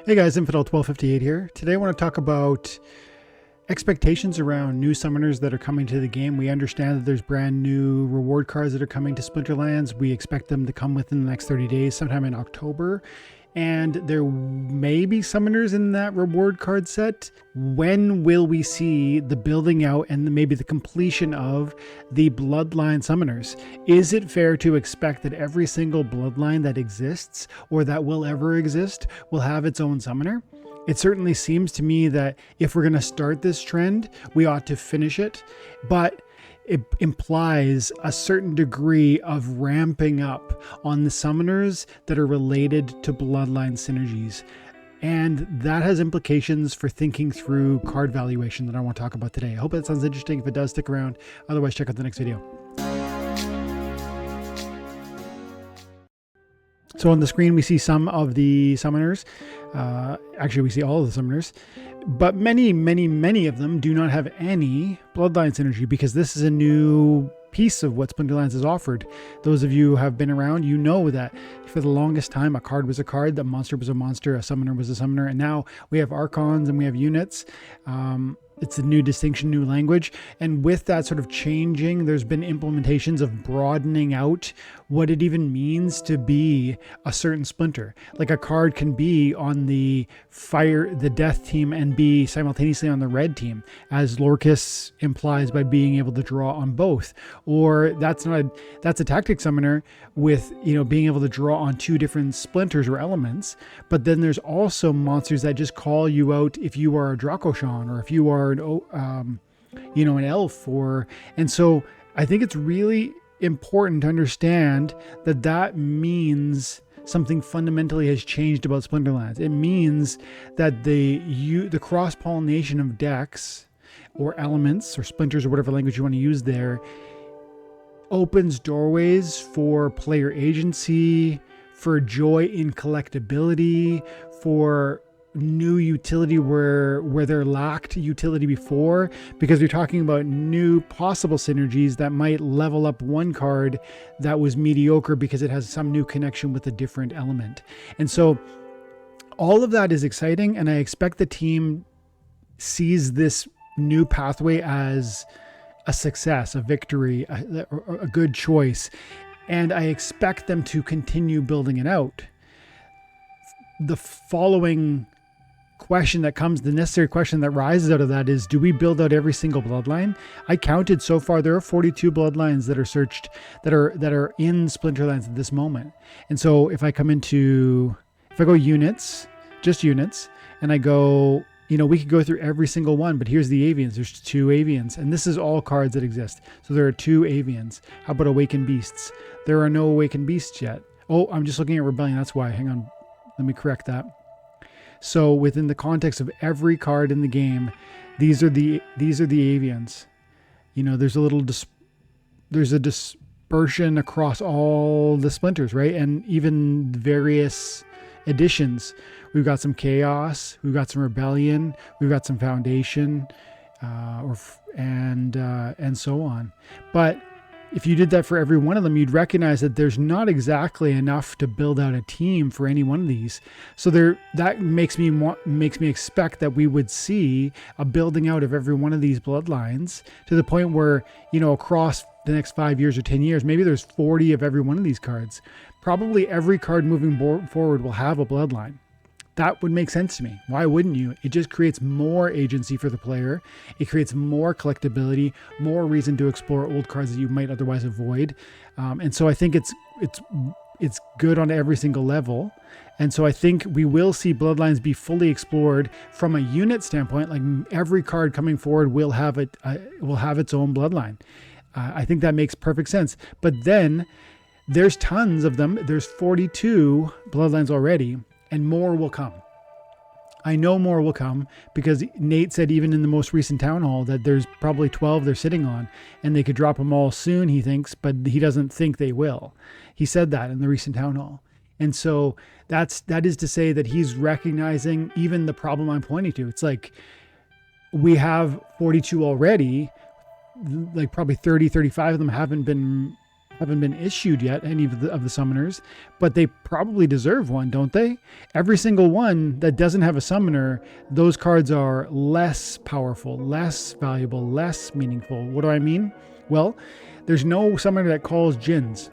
Hey guys, Infidel1258 here. Today I want to talk about expectations around new summoners that are coming to the game. We understand that there's brand new reward cards that are coming to Splinterlands. We expect them to come within the next 30 days, sometime in October. And there may be summoners in that reward card set. When will we see the building out and maybe the completion of the Bloodline Summoners? Is it fair to expect that every single Bloodline that exists or that will ever exist will have its own summoner? It certainly seems to me that if we're going to start this trend, we ought to finish it. But it implies a certain degree of ramping up on the summoners that are related to Bloodline Synergies. And that has implications for thinking through card valuation that I want to talk about today. I hope that sounds interesting. If it does, stick around. Otherwise, check out the next video. So on the screen, we see some of the summoners. Actually, we see all of the summoners. But many of them do not have any Bloodline Synergy because this is a new piece of what Splinterlands has offered. Those of you who have been around, you know that for the longest time, a card was a card, a monster was a monster, a summoner was a summoner, and now we have Archons and we have units. It's a new distinction, new language. And with that sort of changing, there's been implementations of broadening out what it even means to be a certain splinter. Like a card can be on the death team and be simultaneously on the red team, as Lorcus implies by being able to draw on both. Or that's a tactic summoner with, being able to draw on two different splinters or elements. But then there's also monsters that just call you out if you are a Dracoshan or if you are an elf, and so I think it's really important to understand that means something fundamentally has changed about Splinterlands. It means that the cross-pollination of decks or elements or splinters or whatever language you want to use there opens doorways for player agency, for joy in collectability, for new utility where there lacked utility before, because we're talking about new possible synergies that might level up one card that was mediocre because it has some new connection with a different element. And so all of that is exciting, and I expect the team sees this new pathway as a success, a victory, a good choice, and I expect them to continue building it out. The following question that comes, the necessary question that rises out of that is, do we build out every single bloodline? I counted so far, there are 42 bloodlines that are searched, that are in Splinterlands at this moment. And so if I go units, just units, and I go, we could go through every single one, but here's the avians. There's 2 avians, and this is all cards that exist. So there are 2 avians. How about awakened beasts? There are no awakened beasts yet. Oh, I'm just looking at rebellion. That's why. Hang on. Let me correct that. So within the context of every card in the game, these are the avians. There's a dispersion across all the splinters, right? And even various editions. We've got some chaos, we've got some rebellion, we've got some foundation, and so on. But if you did that for every one of them, you'd recognize that there's not exactly enough to build out a team for any one of these. So that makes me expect that we would see a building out of every one of these bloodlines to the point where, across the next 5 years or 10 years, maybe there's 40 of every one of these cards. Probably every card moving forward will have a bloodline. That would make sense to me. Why wouldn't you? It just creates more agency for the player. It creates more collectability, more reason to explore old cards that you might otherwise avoid. And so I think it's good on every single level. And so I think we will see bloodlines be fully explored from a unit standpoint. Like every card coming forward will have its own bloodline. I think that makes perfect sense. But then there's tons of them. There's 42 bloodlines already. And more will come. I know more will come because Nate said even in the most recent town hall that there's probably 12 they're sitting on and they could drop them all soon, he thinks, but he doesn't think they will. He said that in the recent town hall. And so that is to say that he's recognizing even the problem I'm pointing to. It's like we have 42 already, like probably 30, 35 of them haven't been haven't been issued yet, any of the summoners, but they probably deserve one, don't they? Every single one that doesn't have a summoner, those cards are less powerful, less valuable, less meaningful. What do I mean? Well, there's no summoner that calls djinns.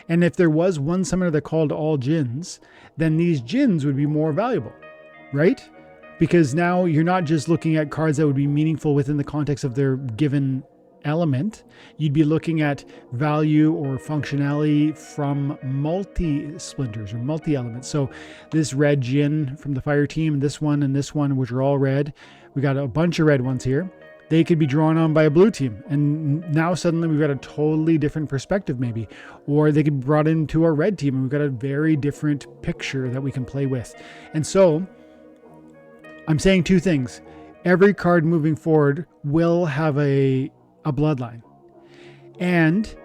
And if there was one summoner that called all djinns, then these djinns would be more valuable, right? Because now you're not just looking at cards that would be meaningful within the context of their given element. You'd be looking at value or functionality from multi-splinters or multi-elements. So this red djinn from the fire team, this one and this one, which are all red. We got a bunch of red ones here. They could be drawn on by a blue team. And now suddenly we've got a totally different perspective maybe. Or they could be brought into our red team and we've got a very different picture that we can play with. And so I'm saying two things. Every card moving forward will have a bloodline. And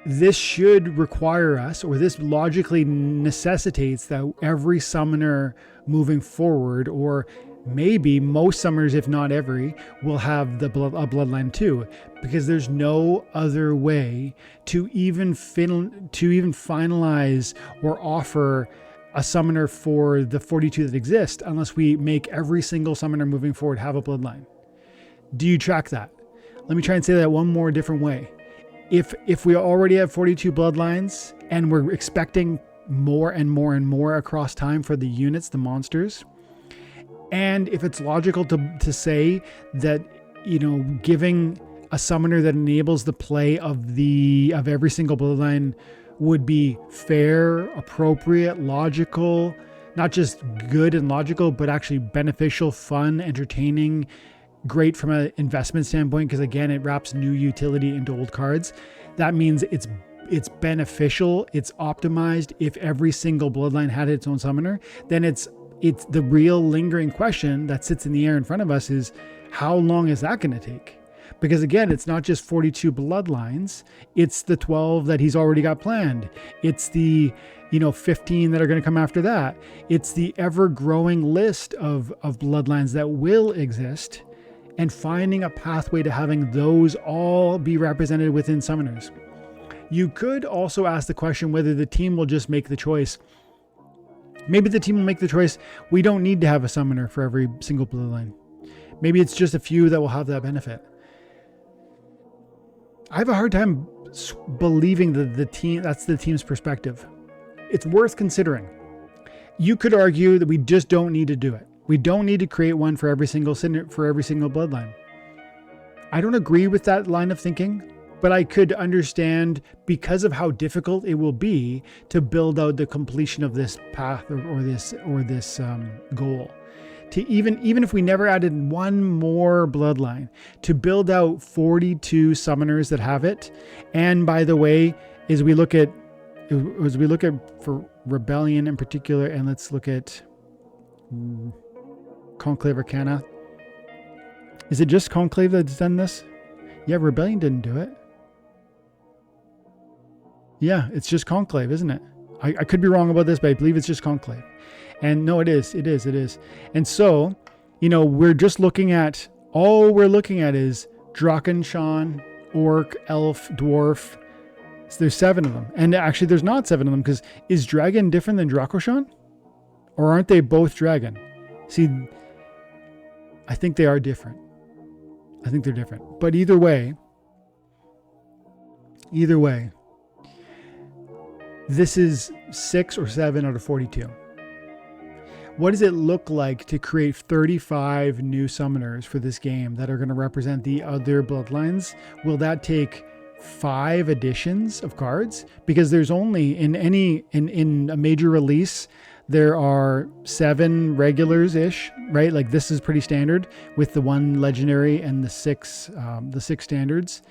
this should require us, or this logically necessitates that every summoner moving forward, or maybe most summoners, if not every, will have a bloodline too, because there's no other way to even finalize or offer a summoner for the 42 that exist unless we make every single summoner moving forward have a bloodline. Do you track that? Let me try and say that one more different way. If we already have 42 bloodlines and we're expecting more and more and more across time for the units, the monsters, and if it's logical to say that, giving a summoner that enables the play of every single bloodline would be fair, appropriate, logical, not just good and logical, but actually beneficial, fun, entertaining, great from an investment standpoint, because again, it wraps new utility into old cards. That means it's beneficial, it's optimized. If every single bloodline had its own summoner, then it's the real lingering question that sits in the air in front of us is, how long is that going to take? Because again, it's not just 42 bloodlines, it's the 12 that he's already got planned. It's the 15 that are going to come after that. It's the ever-growing list of bloodlines that will exist, and finding a pathway to having those all be represented within summoners. You could also ask the question whether the team will just make the choice. Maybe the team will make the choice, we don't need to have a summoner for every single bloodline. Maybe it's just a few that will have that benefit. I have a hard time believing that that's the team's perspective. It's worth considering. You could argue that we just don't need to do it. We don't need to create one for every single bloodline. I don't agree with that line of thinking, but I could understand, because of how difficult it will be to build out the completion of this path or this goal. To even if we never added one more bloodline, to build out 42 summoners that have it. And by the way, as we look at for Rebellion in particular, and let's look at Conclave Arcana. Is it just Conclave that's done this? Yeah, Rebellion didn't do it. Yeah, it's just Conclave, isn't it? I could be wrong about this, but I believe it's just Conclave. And no, it is. And so, we're just looking at, all we're looking at is Draconshan, Orc, Elf, Dwarf. So there's 7 of them. And actually there's not 7 of them, because is Dragon different than Dracoshan? Or aren't they both Dragon? See, I think they are different. I think they're different. But either way, this is 6 or 7 out of 42. What does it look like to create 35 new summoners for this game that are going to represent the other bloodlines? Will that take 5 editions of cards? Because there's only in a major release, there are 7 regulars-ish, right? Like this is pretty standard with the 1 legendary and the 6 standards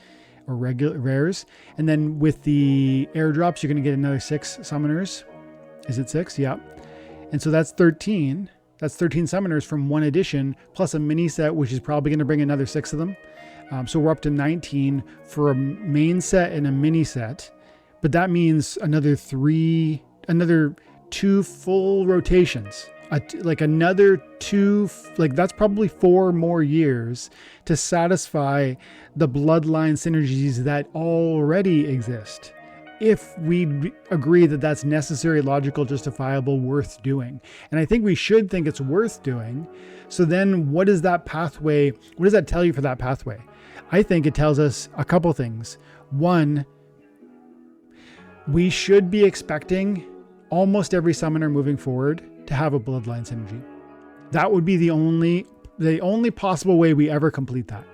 or regular rares. And then with the airdrops, you're going to get another 6 summoners. Is it 6? Yeah. And so that's 13. That's 13 summoners from 1 edition, plus a mini set, which is probably going to bring another 6 of them. So we're up to 19 for a main set and a mini set. But that means another 2 full rotations. Another 2, that's probably 4 more years to satisfy the bloodline synergies that already exist. if we agree that that's necessary, logical, justifiable, worth doing. And I think we should think it's worth doing. So then what does that tell you for that pathway? I think it tells us a couple things. One, we should be expecting almost every summoner moving forward to have a Bloodline synergy. That would be the only possible way we ever complete that.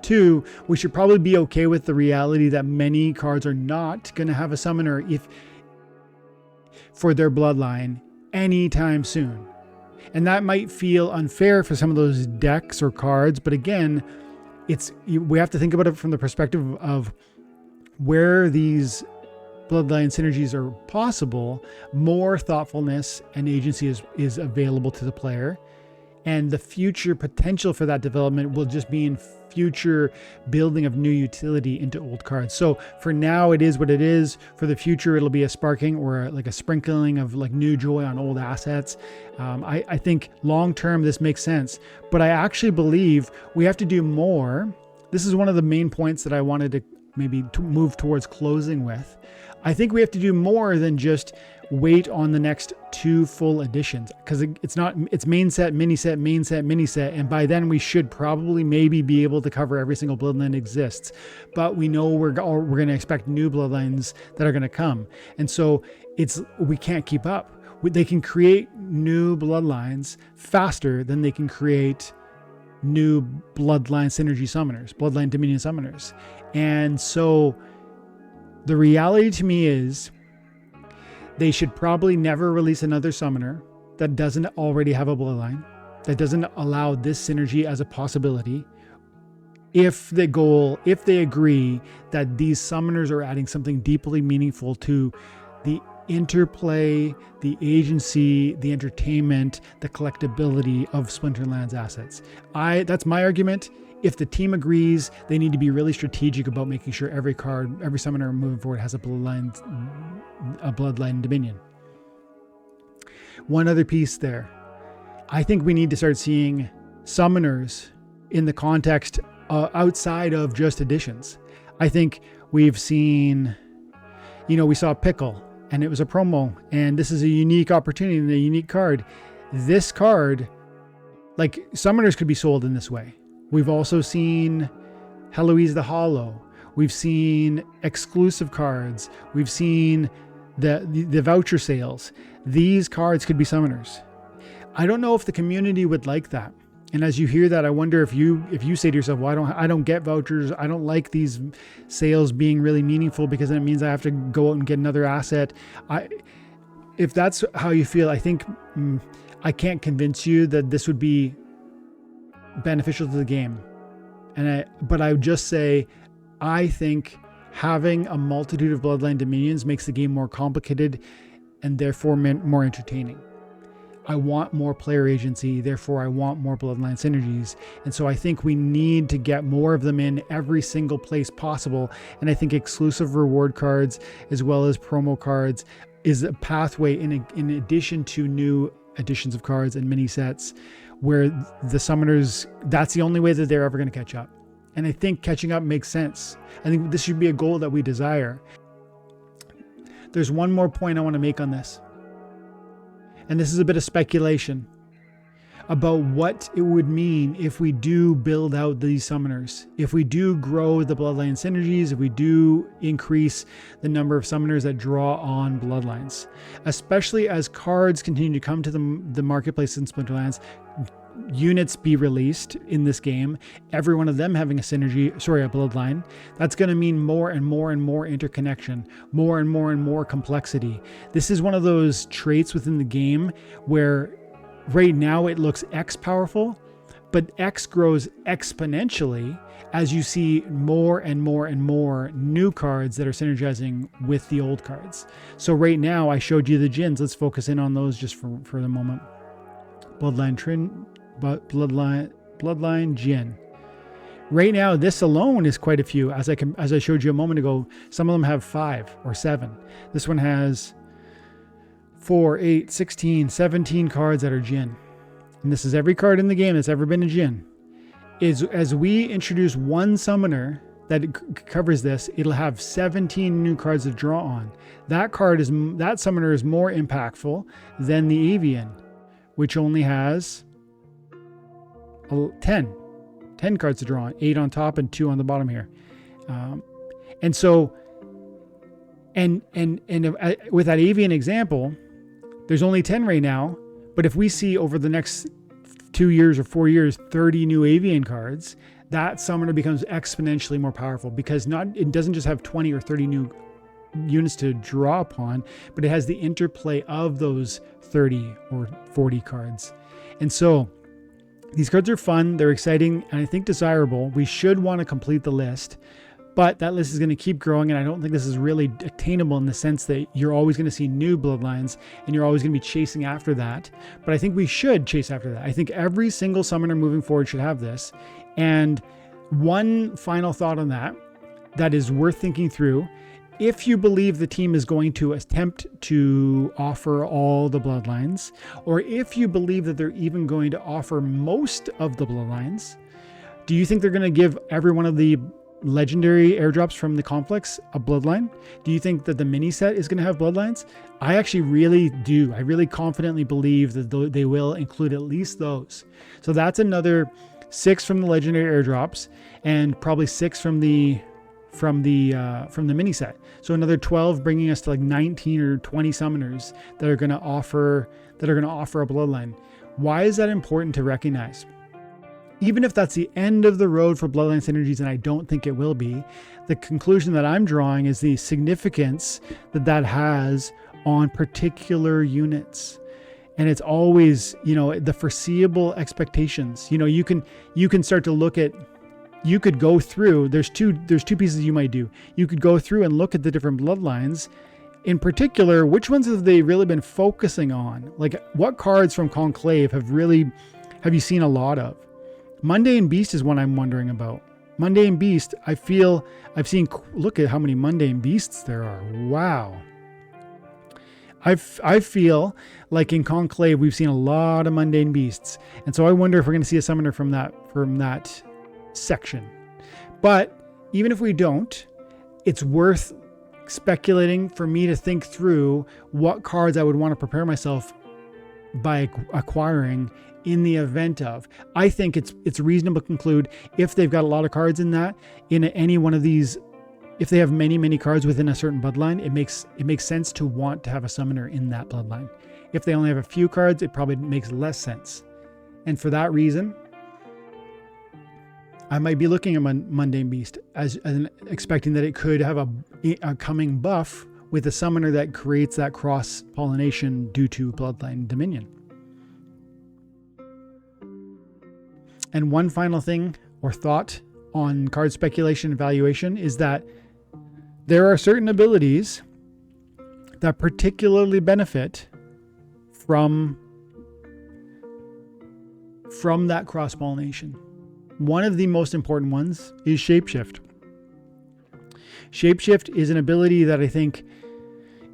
Two, we should probably be okay with the reality that many cards are not going to have a summoner for their bloodline anytime soon. And that might feel unfair for some of those decks or cards, but again, we have to think about it from the perspective of where these bloodline synergies are possible. More thoughtfulness and agency is available to the player, and the future potential for that development will just be in future building of new utility into old cards. So for now, it is what it is. For the future, it'll be a sparking or like a sprinkling of like new joy on old assets. I think long term this makes sense, but I actually believe we have to do more. This is one of the main points that I wanted to maybe move towards closing with. I think we have to do more than just wait on the next 2 full editions, because it's main set, mini set, main set, mini set, and by then we should probably maybe be able to cover every single bloodline exists. But we know we're going to expect new bloodlines that are going to come, and so we can't keep up. They can create new bloodlines faster than they can create new Bloodline Synergy Summoners, Bloodline Dominion Summoners, and so the reality to me is they should probably never release another summoner that doesn't already have a bloodline, that doesn't allow this synergy as a possibility, if they agree that these summoners are adding something deeply meaningful to the interplay, the agency, the entertainment, the collectability of Splinterlands assets. That's my argument. If the team agrees, they need to be really strategic about making sure every summoner moving forward has a bloodline dominion. One other piece there. I think we need to start seeing summoners in the context outside of just editions. I think we've seen, we saw Pickle, and it was a promo, and this is a unique opportunity and a unique card. This card, like, summoners could be sold in this way. We've also seen Heloise the Hollow. We've seen exclusive cards. We've seen the voucher sales. These cards could be summoners. I don't know if the community would like that. And as you hear that, I wonder if you say to yourself, well, I don't get vouchers. I don't like these sales being really meaningful because then it means I have to go out and get another asset. If that's how you feel, I think I can't convince you that this would be beneficial to the game. But I would just say, I think having a multitude of bloodline dominions makes the game more complicated and therefore more entertaining. I want more player agency, therefore I want more bloodline synergies. And so I think we need to get more of them in every single place possible. And I think exclusive reward cards as well as promo cards is a pathway in addition to new editions of cards and mini sets, where the summoners, that's the only way that they're ever going to catch up. And I think catching up makes sense. I think this should be a goal that we desire. There's one more point I want to make on this. And this is a bit of speculation about what it would mean if we do build out these summoners. If we do grow the bloodline synergies, if we do increase the number of summoners that draw on bloodlines, especially as cards continue to come to the marketplace in Splinterlands, units be released in this game, every one of them having a bloodline, that's going to mean more and more and more interconnection, more and more and more complexity. This is one of those traits within the game where right now it looks X powerful, but X grows exponentially as you see more and more and more new cards that are synergizing with the old cards. So right now I showed you the Djinns. Let's focus in on those just for the moment. Bloodline Djinn. Right now, this alone is quite a few. As I showed you a moment ago, some of them have 5 or 7. This one has 4, 8, 16, 17 cards that are Djinn. And this is every card in the game that's ever been a Djinn. As we introduce one summoner that covers this, it'll have 17 new cards to draw on. That summoner is more impactful than the Avian, which only has 10 cards to draw on, 8 on top and 2 on the bottom here. And with that Avian example, there's only 10 right now, but if we see over the next 2 years or 4 years 30 new Avian cards, that summoner becomes exponentially more powerful, because it doesn't just have 20 or 30 new units to draw upon, but it has the interplay of those 30 or 40 cards. And so these cards are fun, they're exciting, and I think desirable. We should want to complete the list, but that list is going to keep growing, and I don't think this is really attainable in the sense that you're always going to see new bloodlines and you're always going to be chasing after that. But I think we should chase after that. I think every single summoner moving forward should have this. And one final thought on that is worth thinking through. If you believe the team is going to attempt to offer all the bloodlines, or if you believe that they're even going to offer most of the bloodlines, do you think they're going to give every one of the legendary airdrops from the complex a bloodline? Do you think that the mini set is going to have bloodlines? I actually really do. I really confidently believe that they will include at least those. So that's another 6 from the legendary airdrops, and probably 6 from the mini set. So another 12, bringing us to like 19 or 20 summoners that are going to offer a bloodline. Why is that important to recognize? Even if that's the end of the road for Bloodline Synergies, and I don't think it will be, the conclusion that I'm drawing is the significance that has on particular units. And it's always, the foreseeable expectations. You can start to look at, you could go through, there's two pieces you might do. You could go through and look at the different bloodlines. In particular, which ones have they really been focusing on? Like, what cards from Conclave have you seen a lot of? Mundane Beast is one I'm wondering about. Mundane Beast, I feel I've seen, look at how many Mundane Beasts there are. Wow. I feel like in Conclave, we've seen a lot of Mundane Beasts. And so I wonder if we're going to see a summoner from that section. But even if we don't, it's worth speculating for me to think through what cards I would want to prepare myself by acquiring in the event of. I think it's reasonable to conclude, if they've got a lot of cards in any one of these, if they have many cards within a certain bloodline, it makes sense to want to have a summoner in that bloodline. If they only have a few cards, it probably makes less sense. And for that reason, I might be looking at Mundane Beast as expecting that it could have a coming buff with a summoner that creates that cross-pollination due to Bloodline Dominion. And one final thing or thought on card speculation and valuation is that there are certain abilities that particularly benefit from that cross-pollination. One of the most important ones is Shapeshift. Shapeshift is an ability that I think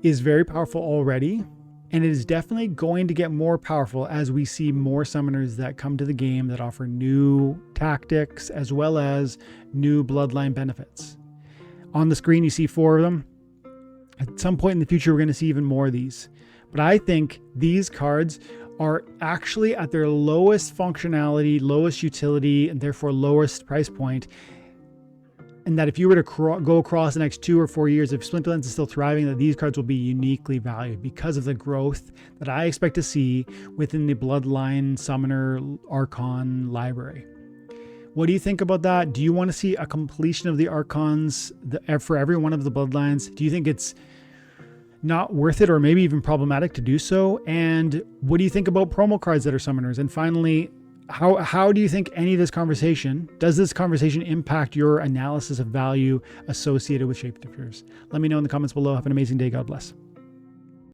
is very powerful already, and it is definitely going to get more powerful as we see more summoners that come to the game that offer new tactics as well as new bloodline benefits. On the screen, you see 4 of them. At some point in the future, we're going to see even more of these. But I think these cards are actually at their lowest functionality, lowest utility, and therefore lowest price point. And that if you were to go across the next 2 or 4 years, if Splinterlands is still thriving, that these cards will be uniquely valued because of the growth that I expect to see within the Bloodline Summoner Archon library. What do you think about that? Do you want to see a completion of the Archons for every one of the Bloodlines? Do you think it's not worth it or maybe even problematic to do so? And what do you think about promo cards that are summoners? And finally, how do you think does this conversation impact your analysis of value associated with shapeshifters? Let me know in the comments below. Have an amazing day. God bless.